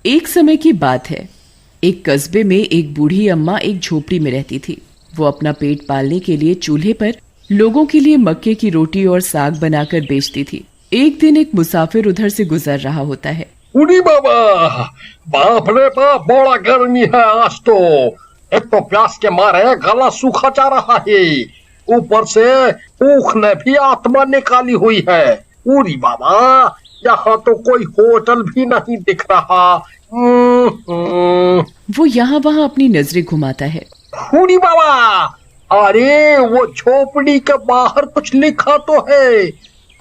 एक समय की बात है। एक कस्बे में एक बूढ़ी अम्मा एक झोपड़ी में रहती थी। वो अपना पेट पालने के लिए चूल्हे पर लोगों के लिए मक्के की रोटी और साग बनाकर बेचती थी। एक दिन एक मुसाफिर उधर से गुजर रहा होता है। उड़ी बाबा, बाप रे बाप, बड़ा गर्मी है आज तो। एक तो प्यास के मारे गला सूखा जा रहा है, ऊपर से भूख ने भी आत्मा निकाली हुई है। उड़ी बाबा, यहाँ तो कोई होटल भी नहीं दिख रहा। वो यहाँ वहाँ अपनी नजरें घुमाता है। उड़ी बाबा, अरे वो झोपड़ी के बाहर कुछ लिखा तो है।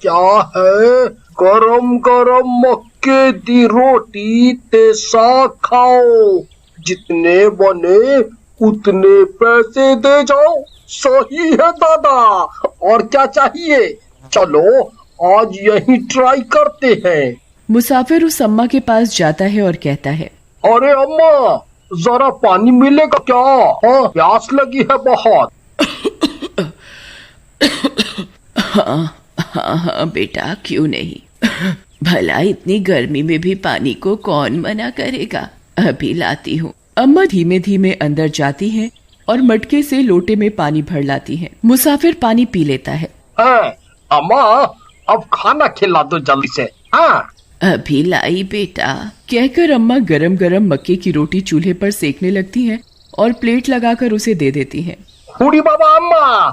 क्या है? गरम गरम मक्के दी रोटी ते साग खाओ, जितने बने उतने पैसे दे जाओ। सही है दादा, और क्या चाहिए? चलो आज यही ट्राई करते हैं। मुसाफिर उस अम्मा के पास जाता है और कहता है, अरे अम्मा, जरा पानी मिलेगा क्या? हाँ, प्यास लगी है बहुत। हाँ हाँ हाँ बेटा, क्यों नहीं। भला इतनी गर्मी में भी पानी को कौन मना करेगा, अभी लाती हूँ। अम्मा धीमे धीमे अंदर जाती हैं और मटके से लोटे में पानी भर लाती हैं। मुसाफिर पानी पी लेता है। अम्मा, अब खाना खिला दो जल्दी से। हाँ, अभी लाई बेटा, कहकर अम्मा गरम गरम मक्के की रोटी चूल्हे पर सेकने लगती हैं और प्लेट लगाकर उसे दे देती हैं। बूढ़ी बाबा, अम्मा,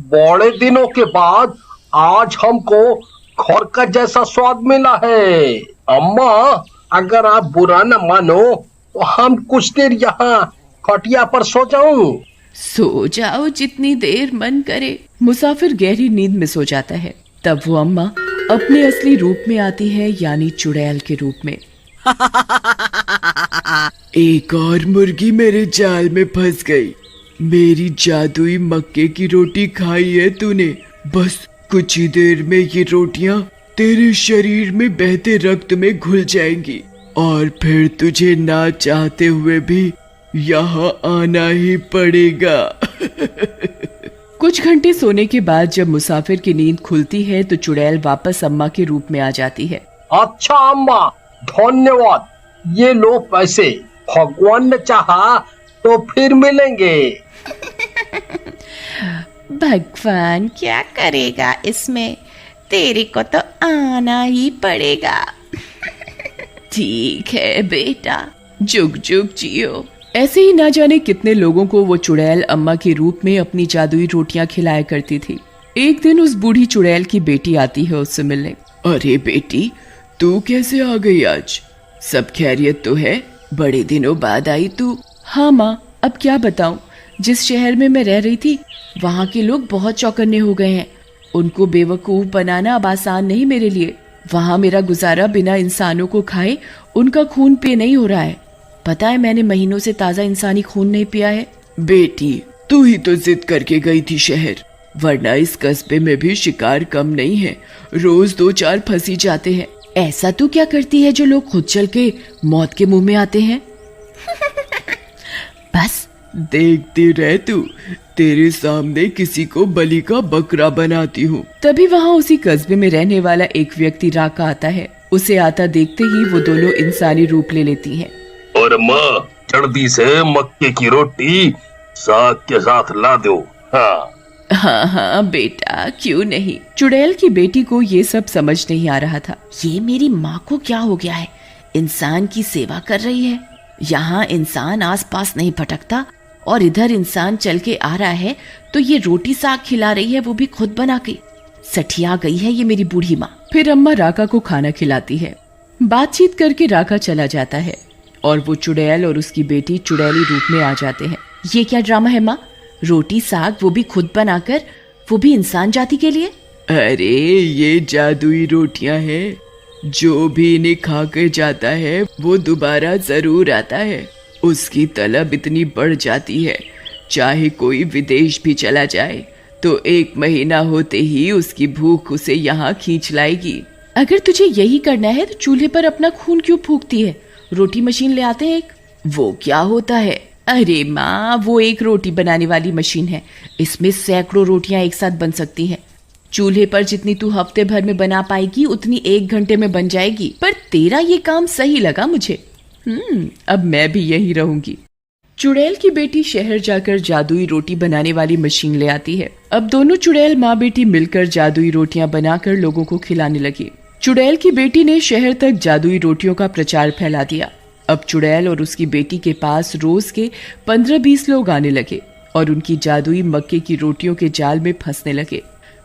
बड़े दिनों के बाद आज हमको घर का जैसा स्वाद मिला है। अम्मा, अगर आप बुरा न मानो तो हम कुछ देर यहाँ खटिया पर सो जाऊं। सो जाओ जितनी देर मन करे। मुसाफिर गहरी नींद में सो जाता है। तब वो अम्मा अपने असली रूप में आती है, यानी चुड़ैल के रूप में। एक और मुर्गी मेरे जाल में फंस गई। मेरी जादुई मक्के की रोटी खाई है तूने, बस कुछ ही देर में ये रोटियां तेरे शरीर में बहते रक्त में घुल जाएंगी और फिर तुझे ना चाहते हुए भी यहाँ आना ही पड़ेगा। कुछ घंटे सोने के बाद जब मुसाफिर की नींद खुलती है तो चुड़ैल वापस अम्मा के रूप में आ जाती है। अच्छा अम्मा, धन्यवाद। ये लो पैसे, भगवान ने चाहा तो फिर मिलेंगे। भगवान क्या करेगा इसमें, तेरे को तो आना ही पड़ेगा। ठीक है बेटा, जुग जुग जियो। ऐसे ही ना जाने कितने लोगों को वो चुड़ैल अम्मा के रूप में अपनी जादुई रोटियां खिलाया करती थी। एक दिन उस बूढ़ी चुड़ैल की बेटी आती है उससे मिलने। अरे बेटी, तू कैसे आ गई आज? सब खैरियत तो है? बड़े दिनों बाद आई तू। हाँ माँ, अब क्या बताऊं, जिस शहर में मैं रह रही थी वहाँ के लोग बहुत चौकन्ने हो गए हैं। उनको बेवकूफ बनाना अब आसान नहीं मेरे लिए। वहाँ मेरा गुजारा बिना इंसानों को खाए उनका खून पिए नहीं हो रहा है। पता है, मैंने महीनों से ताजा इंसानी खून नहीं पिया है। बेटी, तू ही तो जिद करके गई थी शहर, वरना इस कस्बे में भी शिकार कम नहीं है। रोज 2-4 फंसी जाते हैं। ऐसा तू क्या करती है जो लोग खुद चल के मौत के मुंह में आते हैं? बस देखती रह तू, तेरे सामने किसी को बलि का बकरा बनाती हूँ। तभी वहाँ उसी कस्बे में रहने वाला एक व्यक्ति राका आता है। उसे आता देखते ही वो दोनों इंसानी रूप ले लेती हैं। और माँ, जल्दी से मक्के की रोटी साग के साथ ला दो। हाँ हाँ बेटा, क्यों नहीं। चुड़ैल की बेटी को ये सब समझ नहीं आ रहा था। ये मेरी माँ को क्या हो गया है, इंसान की सेवा कर रही है। यहाँ इंसान आसपास नहीं भटकता और इधर इंसान चल के आ रहा है तो ये रोटी साग खिला रही है, वो भी खुद बना के। सठिया गई है ये मेरी बूढ़ी माँ। फिर अम्मा राका को खाना खिलाती है। बातचीत करके राका चला जाता है और वो चुड़ैल और उसकी बेटी चुड़ैली रूप में आ जाते हैं। ये क्या ड्रामा है माँ, रोटी साग वो भी खुद बनाकर, वो भी इंसान जाति के लिए? अरे ये जादुई रोटियां हैं, जो भी इन्हें खा कर जाता है वो दोबारा जरूर आता है। उसकी तलब इतनी बढ़ जाती है, चाहे कोई विदेश भी चला जाए तो 1 महीना होते ही उसकी भूख उसे यहाँ खींच लाएगी। अगर तुझे यही करना है तो चूल्हे पर अपना खून क्यों फूकती है? रोटी मशीन ले आते हैं एक। वो क्या होता है? अरे माँ, वो एक रोटी बनाने वाली मशीन है, इसमें सैकड़ों रोटियां एक साथ बन सकती हैं। चूल्हे पर जितनी तू हफ्ते भर में बना पाएगी उतनी 1 घंटे में बन जाएगी। पर तेरा ये काम सही लगा मुझे। अब मैं भी यहीं रहूंगी। चुड़ैल की बेटी शहर जाकर जादुई रोटी बनाने वाली मशीन ले आती है। अब दोनों चुड़ैल माँ बेटी मिलकर जादुई रोटियां बनाकर लोगों को खिलाने लगी। चुड़ैल की बेटी ने शहर तक जादुई रोटियों का प्रचार फैला दिया। अब चुड़ैल और उसकी बेटी के पास रोज के 15-20 लोग आने लगे और उनकी जादुई मक्के की रोटियों के जाल में फंसने लगे।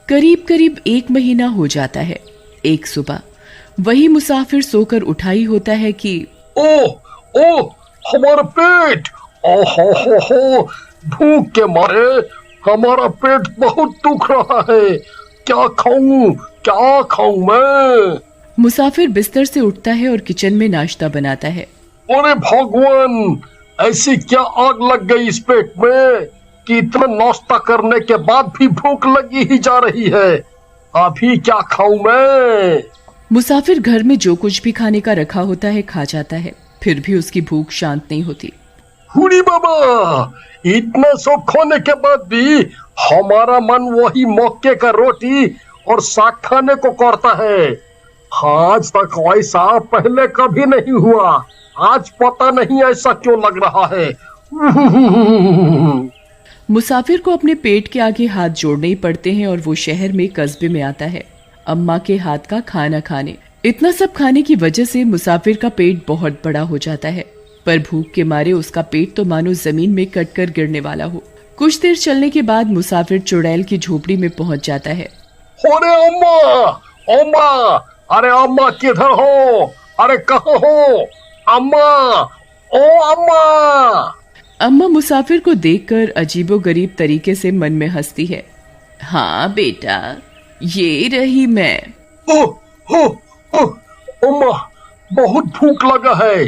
करीब करीब 1 महीना हो जाता है। एक सुबह वही मुसाफिर सोकर उठा ही होता है कि ओह ओह, हमारा पेट, ओहो, भूख के मारे हमारा पेट बहुत दुख रहा है। क्या खाऊं मैं? मुसाफिर बिस्तर से उठता है और किचन में नाश्ता बनाता है। अरे भगवान, ऐसी क्या आग लग गई इस पेट में कि इतना नाश्ता करने के बाद भी भूख लगी ही जा रही है। अभी क्या खाऊं मैं? मुसाफिर घर में जो कुछ भी खाने का रखा होता है खा जाता है, फिर भी उसकी भूख शांत नहीं होती। हुडी बाबा, इतना सब खाने के बाद भी हमारा मन वही मक्के का रोटी और साग खाने को करता है। आज तक ऐसा पहले कभी नहीं हुआ। आज पता नहीं ऐसा क्यों लग रहा है। मुसाफिर को अपने पेट के आगे हाथ जोड़ने ही पड़ते हैं और वो शहर में कस्बे में आता है अम्मा के हाथ का खाना खाने। इतना सब खाने की वजह से मुसाफिर का पेट बहुत बड़ा हो जाता है, पर भूख के मारे उसका पेट तो मानो जमीन में कटकर गिरने वाला हो। कुछ देर चलने के बाद मुसाफिर चुड़ैल की झोपड़ी में पहुंच जाता है। अरे अम्मा, अरे अम्मा किधर हो? अरे कहाँ हो अम्मा? ओ अम्मा! अम्मा मुसाफिर को देखकर अजीबोगरीब तरीके से मन में हंसती है। हाँ बेटा, ये रही मैं। अम्मा, बहुत भूख लगा है,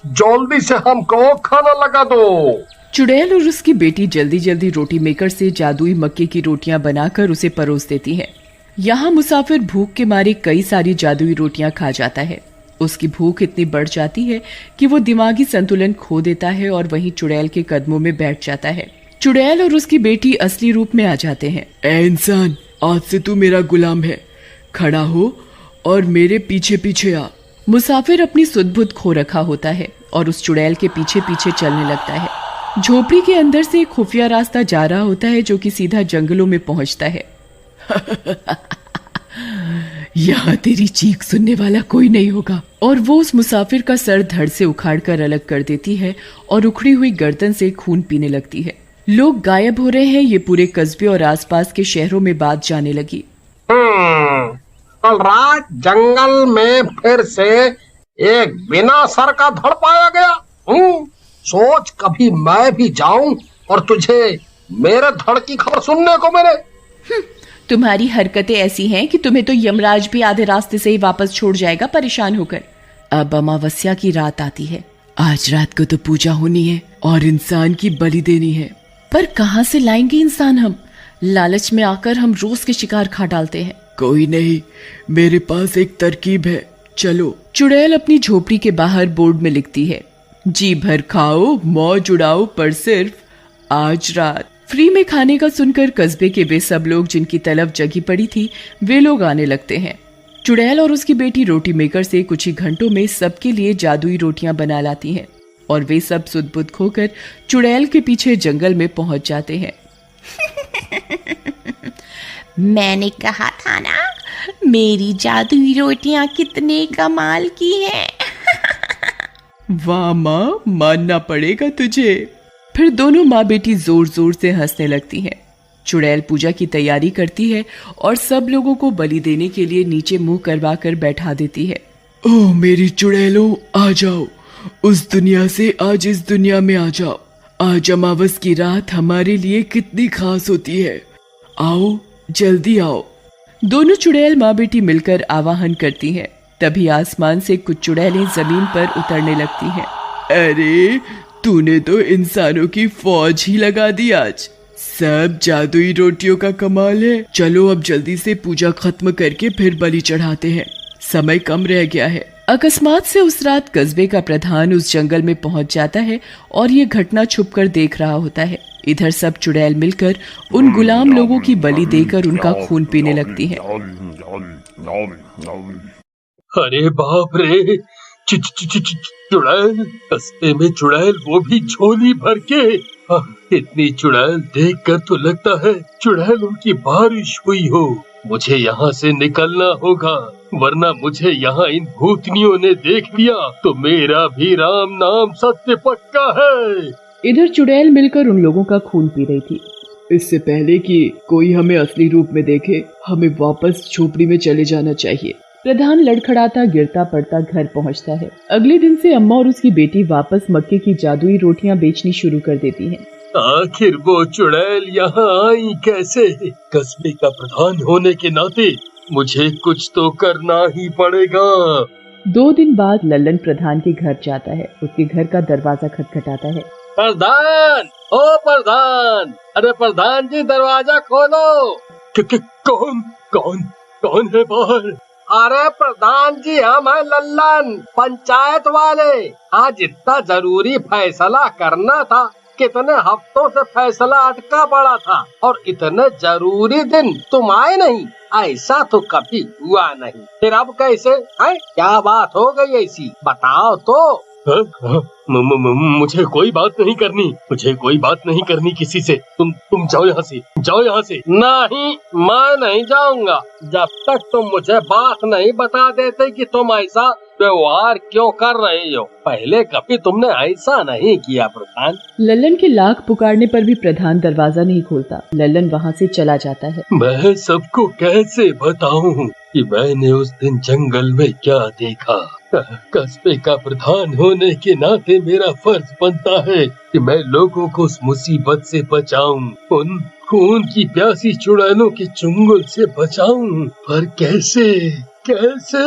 जल्दी से हमको खाना लगा दो। चुड़ैल और उसकी बेटी जल्दी जल्दी रोटी मेकर से जादुई मक्के की रोटियां बनाकर उसे परोस देती है। यहाँ मुसाफिर भूख के मारे कई सारी जादुई रोटियां खा जाता है। उसकी भूख इतनी बढ़ जाती है कि वो दिमागी संतुलन खो देता है और वहीं चुड़ैल के कदमों में बैठ जाता है। चुड़ैल और उसकी बेटी असली रूप में आ जाते हैं। ए इंसान, आज से तू मेरा गुलाम है, खड़ा हो और मेरे पीछे पीछे आ। मुसाफिर अपनी सुध-बुध खो रखा होता है और उस चुड़ैल के पीछे पीछे चलने लगता है। झोपड़ी के अंदर से एक खुफिया रास्ता जा रहा होता है जो कि सीधा जंगलों में पहुंचता है। यहाँ तेरी चीख सुनने वाला कोई नहीं होगा। और वो उस मुसाफिर का सर धड़ से उखाड़कर अलग कर देती है और उखड़ी हुई गर्दन से खून पीने लगती है। लोग गायब हो रहे हैं, ये पूरे कस्बे और आसपास के शहरों में बात जाने लगी। कल रात जंगल में फिर से एक बिना सर का धड़ पाया गया। सोच कभी मैं भी जाऊं और तुझे मेरे धड़ की खबर सुनने को मिले। तुम्हारी हरकतें ऐसी हैं कि तुम्हें तो यमराज भी आधे रास्ते से ही वापस छोड़ जाएगा परेशान होकर। अब अमावस्या की रात आती है। आज रात को तो पूजा होनी है और इंसान की बलि देनी है। पर कहाँ से लाएंगे इंसान हम? लालच में आकर हम रोज के शिकार खा डालते हैं। कोई नहीं, मेरे पास एक तरकीब है, चलो। चुड़ैल अपनी झोपड़ी के बाहर बोर्ड में लिखती है, जी भर खाओ मौज उड़ाओ पर सिर्फ आज रात। फ्री में खाने का सुनकर कस्बे के वे सब लोग जिनकी तलब जगी पड़ी थी वे लोग आने लगते हैं। चुड़ैल और उसकी बेटी रोटी मेकर से कुछ ही घंटों में सबके लिए जादुई रोटियां बना लाती हैं और वे सब सुध-बुध खोकर चुड़ैल के पीछे जंगल में पहुंच जाते हैं। मैंने कहा था ना, मेरी जादुई रोटियां कितने कमाल की हैं। वाह माँ, मानना पड़ेगा तुझे। फिर दोनों माँ बेटी जोर जोर से हंसने लगती हैं। चुड़ैल पूजा की तैयारी करती है और सब लोगों को बलि देने के लिए नीचे मुंह करवा कर बैठा देती है। ओह मेरी चुड़ैलों, आ जाओ, उस दुनिया से आज इस दुनिया में आ जाओ। आज अमावस की रात हमारे लिए कितनी खास होती है, आओ जल्दी आओ। दोनों चुड़ैल माँ बेटी मिलकर आवाहन करती हैं। तभी आसमान से कुछ चुड़ैलें जमीन पर उतरने लगती हैं। अरे तूने तो इंसानों की फौज ही लगा दी आज। सब जादुई रोटियों का कमाल है। चलो अब जल्दी से पूजा खत्म करके फिर बलि चढ़ाते हैं, समय कम रह गया है। अकस्मात से उस रात कस्बे का प्रधान उस जंगल में पहुंच जाता है और ये घटना छुपकर देख रहा होता है। इधर सब चुड़ैल मिलकर उन गुलाम लोगों की बलि देकर उनका खून पीने लगती हैं। अरे बाप रे, चुड़ैल, कस्बे में चुड़ैल, वो भी झोली भर के। इतनी चुड़ैल देखकर तो लगता है चुड़ैलों की बारिश हुई हो। मुझे यहाँ से निकलना होगा, वरना मुझे यहाँ इन भूतनियों ने देख लिया तो मेरा भी राम नाम सत्य पक्का है। इधर चुड़ैल मिलकर उन लोगों का खून पी रही थी। इससे पहले कि कोई हमें असली रूप में देखे, हमें वापस झोपड़ी में चले जाना चाहिए। प्रधान लड़खड़ाता गिरता पड़ता घर पहुंचता है। अगले दिन से अम्मा और उसकी बेटी वापस मक्के की जादुई रोटियां बेचनी शुरू कर देती हैं। आखिर वो चुड़ैल यहाँ आई कैसे? कस्बे का प्रधान होने के नाते मुझे कुछ तो करना ही पड़ेगा। 2 दिन बाद लल्लन प्रधान के घर जाता है। उसके घर का दरवाजा खटखटाता है। प्रधान, ओ प्रधान, अरे प्रधान जी दरवाजा खोलो। कौन कौन कौन है बाहर? अरे प्रधान जी, हम हैं लल्लन, पंचायत वाले। आज इतना जरूरी फैसला करना था, कितने हफ्तों से फैसला अटका पड़ा था और इतने जरूरी दिन तुम आए नहीं। ऐसा तो कभी हुआ नहीं, फिर अब कैसे है? क्या बात हो गई ऐसी, बताओ तो। मुझे कोई बात नहीं करनी, मुझे कोई बात नहीं करनी किसी से। तुम जाओ यहाँ से, जाओ यहाँ से। नहीं, मैं नहीं जाऊंगा जब तक तुम मुझे बात नहीं बता देते कि तुम ऐसा व्यवहार क्यों कर रहे हो। पहले कभी तुमने ऐसा नहीं किया प्रधान। लल्लन के लाख पुकारने पर भी प्रधान दरवाजा नहीं खोलता। लल्लन वहाँ से चला जाता है। मैं सबको कैसे बताऊं कि मैंने उस दिन जंगल में क्या देखा? कस्बे का प्रधान होने के नाते मेरा फर्ज बनता है कि मैं लोगों को उस मुसीबत से बचाऊं, उन खून की प्यासी चुड़ैलों के चुंगल से बचाऊं। पर कैसे कैसे?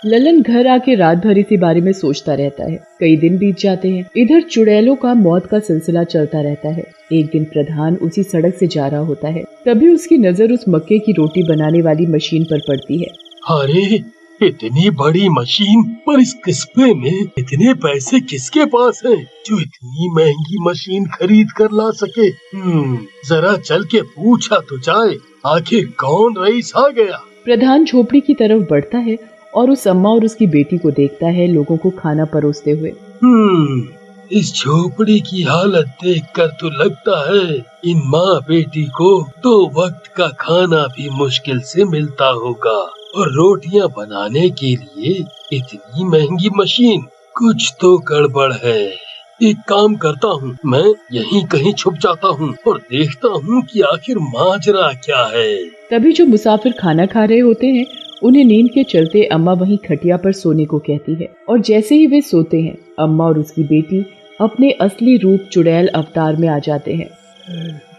लल्लन घर आके रात भर इसी बारे में सोचता रहता है। कई दिन बीत जाते हैं। इधर चुड़ैलों का मौत का सिलसिला चलता रहता है। एक दिन प्रधान उसी सड़क से जा रहा होता है, तभी उसकी नजर उस मक्के की रोटी बनाने वाली मशीन पर पड़ती है। अरे, इतनी बड़ी मशीन, पर इस कस्बे में इतने पैसे किसके पास हैं जो इतनी महंगी मशीन खरीद कर ला सके? जरा चल के पूछा तो जाए, आखिर कौन रईस आ गया। प्रधान झोपड़ी की तरफ बढ़ता है और उस अम्मा और उसकी बेटी को देखता है लोगों को खाना परोसते हुए। इस झोपड़ी की हालत देखकर तो लगता है इन माँ बेटी को 2 वक्त का खाना भी मुश्किल से मिलता होगा, और रोटियां बनाने के लिए इतनी महंगी मशीन। कुछ तो गड़बड़ है। एक काम करता हूँ, मैं यहीं कहीं छुप जाता हूँ और देखता हूँ कि आखिर माजरा क्या है। तभी जो मुसाफिर खाना खा रहे होते हैं, उन्हें नींद के चलते अम्मा वहीं खटिया पर सोने को कहती है, और जैसे ही वे सोते हैं, अम्मा और उसकी बेटी अपने असली रूप चुड़ैल अवतार में आ जाते हैं।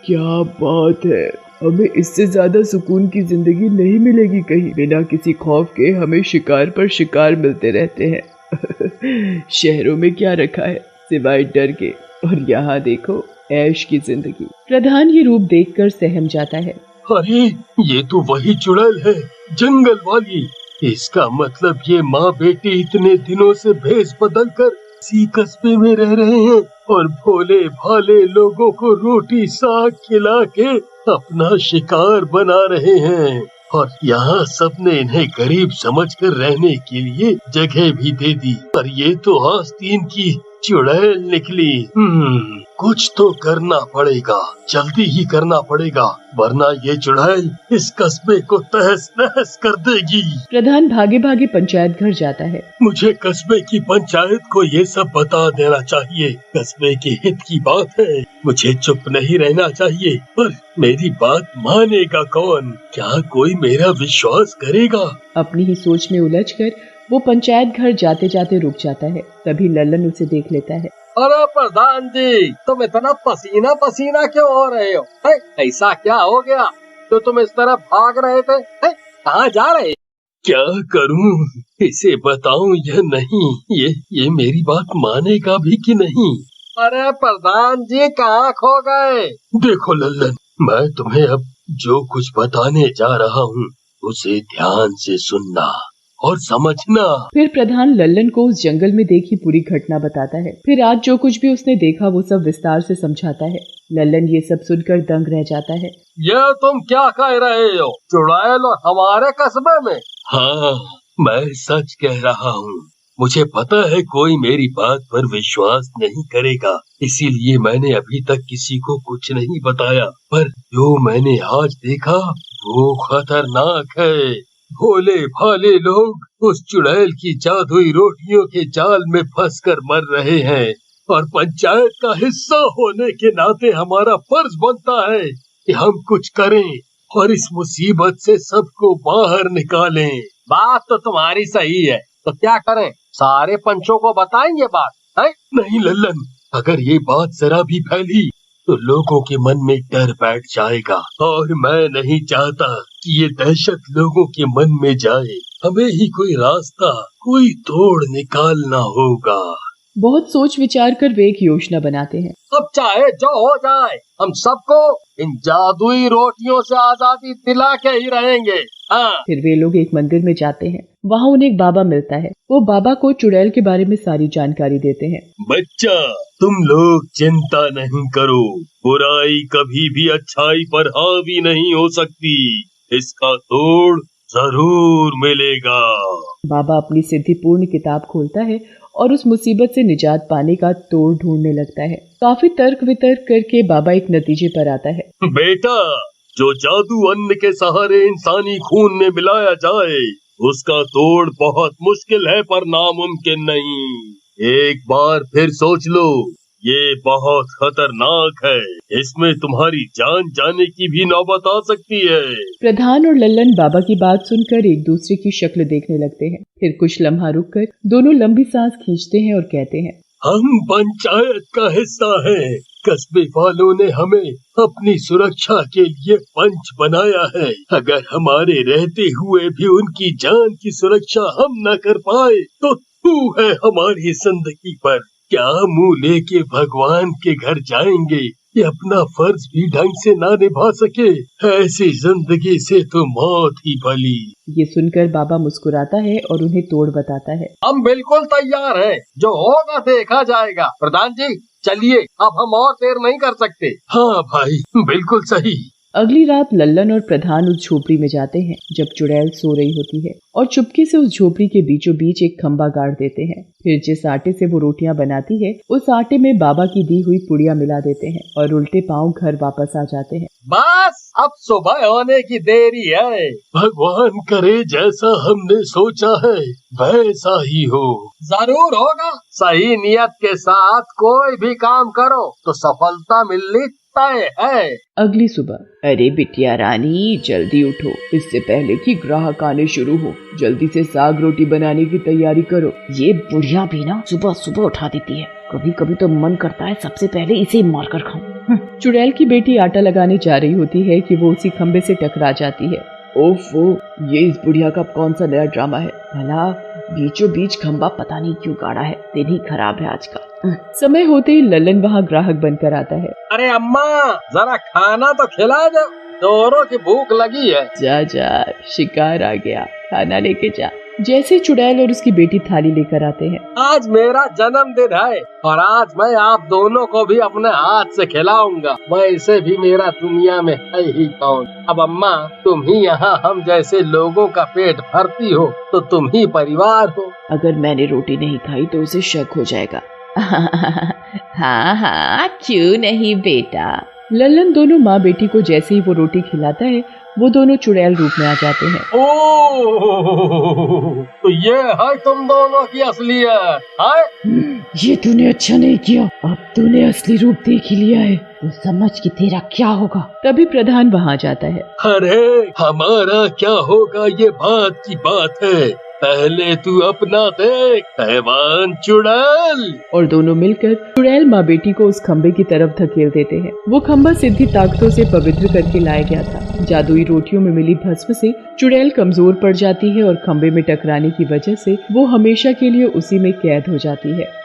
क्या बात है, हमें इससे ज्यादा सुकून की जिंदगी नहीं मिलेगी कहीं। बिना किसी खौफ के हमें शिकार पर शिकार मिलते रहते हैं। शहरों में क्या रखा है सिवाय डर के, और यहाँ देखो ऐश की जिंदगी। प्रधान ये रूप देखकर सहम जाता है। अरे, ये तो वही चुड़ैल है, जंगल वाली। इसका मतलब ये माँ बेटी इतने दिनों से भेष बदल कर इसी कस्बे में रह रहे हैं और भोले भाले लोगों को रोटी साग खिला के अपना शिकार बना रहे हैं। और यहाँ सबने इन्हें गरीब समझकर रहने के लिए जगह भी दे दी, पर ये तो आस्तीन की चुड़ैल निकली। कुछ तो करना पड़ेगा, जल्दी ही करना पड़ेगा, वरना ये चुड़ैल इस कस्बे को तहस नहस कर देगी। प्रधान भागे भागे पंचायत घर जाता है। मुझे कस्बे की पंचायत को ये सब बता देना चाहिए। कस्बे के हित की बात है, मुझे चुप नहीं रहना चाहिए। पर मेरी बात मानेगा कौन? क्या कोई मेरा विश्वास करेगा? अपनी ही सोच में उलझकर वो पंचायत घर जाते जाते रुक जाता है। तभी लल्लन उसे देख लेता है। अरे प्रधान जी, तुम इतना पसीना पसीना क्यों हो रहे हो? ऐसा क्या हो गया तो तुम इस तरह भाग रहे थे? कहाँ जा रहे? क्या करूं, इसे बताऊं या नहीं? ये मेरी बात मानेगा भी कि नहीं? अरे प्रधान जी, कहाँ खो गए? देखो लल्लन, मैं तुम्हें अब जो कुछ बताने जा रहा हूँ उसे ध्यान से सुनना और समझना। फिर प्रधान लल्लन को उस जंगल में देखी पूरी घटना बताता है। फिर आज जो कुछ भी उसने देखा वो सब विस्तार से समझाता है। लल्लन ये सब सुनकर दंग रह जाता है। ये तुम क्या कह रहे हो? चुड़ैल और हमारे कस्बे में? हाँ, मैं सच कह रहा हूँ। मुझे पता है कोई मेरी बात पर विश्वास नहीं करेगा, इसीलिए मैंने अभी तक किसी को कुछ नहीं बताया। पर जो मैंने आज देखा वो खतरनाक है। भोले भाले लोग उस चुड़ैल की जादुई रोटियों के जाल में फंसकर मर रहे हैं और पंचायत का हिस्सा होने के नाते हमारा फर्ज बनता है कि हम कुछ करें और इस मुसीबत से सबको बाहर निकालें। बात तो तुम्हारी सही है, तो क्या करें? सारे पंचों को बताएंगे बात है? नहीं लल्लन, अगर ये बात जरा भी फैली तो लोगों के मन में डर बैठ जाएगा और मैं नहीं चाहता कि ये दहशत लोगों के मन में जाए। हमें ही कोई रास्ता, कोई तोड़ निकालना होगा। बहुत सोच विचार कर वे एक योजना बनाते हैं। अब चाहे जो हो जाए, हम सबको इन जादुई रोटियों से आजादी दिला के ही रहेंगे। हाँ। फिर वे लोग एक मंदिर में जाते हैं। वहाँ उन्हें एक बाबा मिलता है। वो बाबा को चुड़ैल के बारे में सारी जानकारी देते हैं। बच्चा, तुम लोग चिंता नहीं करो, बुराई कभी भी अच्छाई पर हावी नहीं हो सकती, इसका तोड़ जरूर मिलेगा। बाबा अपनी सिद्धिपूर्ण किताब खोलता है और उस मुसीबत से निजात पाने का तोड़ ढूंढने लगता है। काफी तर्क वितर्क करके बाबा एक नतीजे पर आता है। बेटा, जो जादू अन्न के सहारे इंसानी खून में मिलाया जाए उसका तोड़ बहुत मुश्किल है पर नामुमकिन नहीं। एक बार फिर सोच लो, ये बहुत खतरनाक है, इसमें तुम्हारी जान जाने की भी नौबत आ सकती है। प्रधान और लल्लन बाबा की बात सुनकर एक दूसरे की शक्ल देखने लगते हैं। फिर कुछ लम्हा रुककर दोनों लंबी सांस खींचते हैं और कहते हैं, हम पंचायत का हिस्सा हैं। कस्बे वालों ने हमें अपनी सुरक्षा के लिए पंच बनाया है। अगर हमारे रहते हुए भी उनकी जान की सुरक्षा हम न कर पाए तो तू है हमारी जिंदगी पर। क्या मुंह लेके भगवान के घर जाएंगे ये अपना फर्ज भी ढंग से ना निभा सके? ऐसी जिंदगी से तो मौत ही भली। ये सुनकर बाबा मुस्कुराता है और उन्हें तोड़ बताता है। हम बिल्कुल तैयार हैं, जो होगा देखा जाएगा। प्रधान जी चलिए, अब हम और देर नहीं कर सकते। हाँ भाई, बिल्कुल सही। अगली रात लल्लन और प्रधान उस झोपड़ी में जाते हैं जब चुड़ैल सो रही होती है और चुपके से उस झोपड़ी के बीचों बीच एक खंबा गाड़ देते हैं। फिर जिस आटे से वो रोटियां बनाती है उस आटे में बाबा की दी हुई पुड़िया मिला देते हैं और उल्टे पांव घर वापस आ जाते हैं। बस अब सुबह होने की देरी है। भगवान करे जैसा हमने सोचा है वैसा ही हो। जरूर होगा। सही नियत के साथ कोई भी काम करो तो सफलता मिलनी तय है। अगली सुबह, अरे बिटिया रानी जल्दी उठो, इससे पहले कि ग्राहक आने शुरू हो। जल्दी से साग रोटी बनाने की तैयारी करो। ये बुढ़िया भी ना सुबह सुबह उठा देती है। कभी कभी तो मन करता है सबसे पहले इसे ही मार कर खाऊं। चुड़ैल की बेटी आटा लगाने जा रही होती है कि वो उसी खंबे से टकरा जाती है। ओफो, ये इस बुढ़िया का कौन सा नया ड्रामा है? भला बीचों बीच खंबा पता नहीं क्यों गाड़ा है। दिन ही खराब है आज का। समय होते ही लल्लन वहाँ ग्राहक बनकर आता है। अरे अम्मा, जरा खाना तो खिला दो, दोनों की भूख लगी है। जा जा, शिकार आ गया, खाना लेके जा। जैसे चुड़ैल और उसकी बेटी थाली लेकर आते हैं। आज मेरा जन्मदिन है और आज मैं आप दोनों को भी अपने हाथ से खिलाऊंगा। वैसे भी मेरा दुनिया में है ही कौन। अब अम्मा, तुम ही यहाँ हम जैसे लोगों का पेट भरती हो तो तुम ही परिवार हो। अगर मैंने रोटी नहीं खाई तो उसे शक हो जाएगा। हाँ हाँ, क्यों नहीं बेटा। लल्लन दोनों माँ बेटी को जैसे ही वो रोटी खिलाता है वो दोनों चुड़ैल रूप में आ जाते हैं। ओह, तो ये है तुम दोनों की असलियत है? ये तूने अच्छा नहीं किया, अब तूने असली रूप देख ही लिया है, तो समझ कि तेरा क्या होगा। तभी प्रधान वहाँ जाता है। अरे हमारा क्या होगा ये बात की बात है, पहले तू अपना देख हैवान चुड़ैल। और दोनों मिलकर चुड़ैल माँ बेटी को उस खंबे की तरफ धकेल देते हैं। वो खंबा सिद्धि ताकतों से पवित्र करके लाया गया था। जादुई रोटियों में मिली भस्म से चुड़ैल कमजोर पड़ जाती है और खंबे में टकराने की वजह से वो हमेशा के लिए उसी में कैद हो जाती है।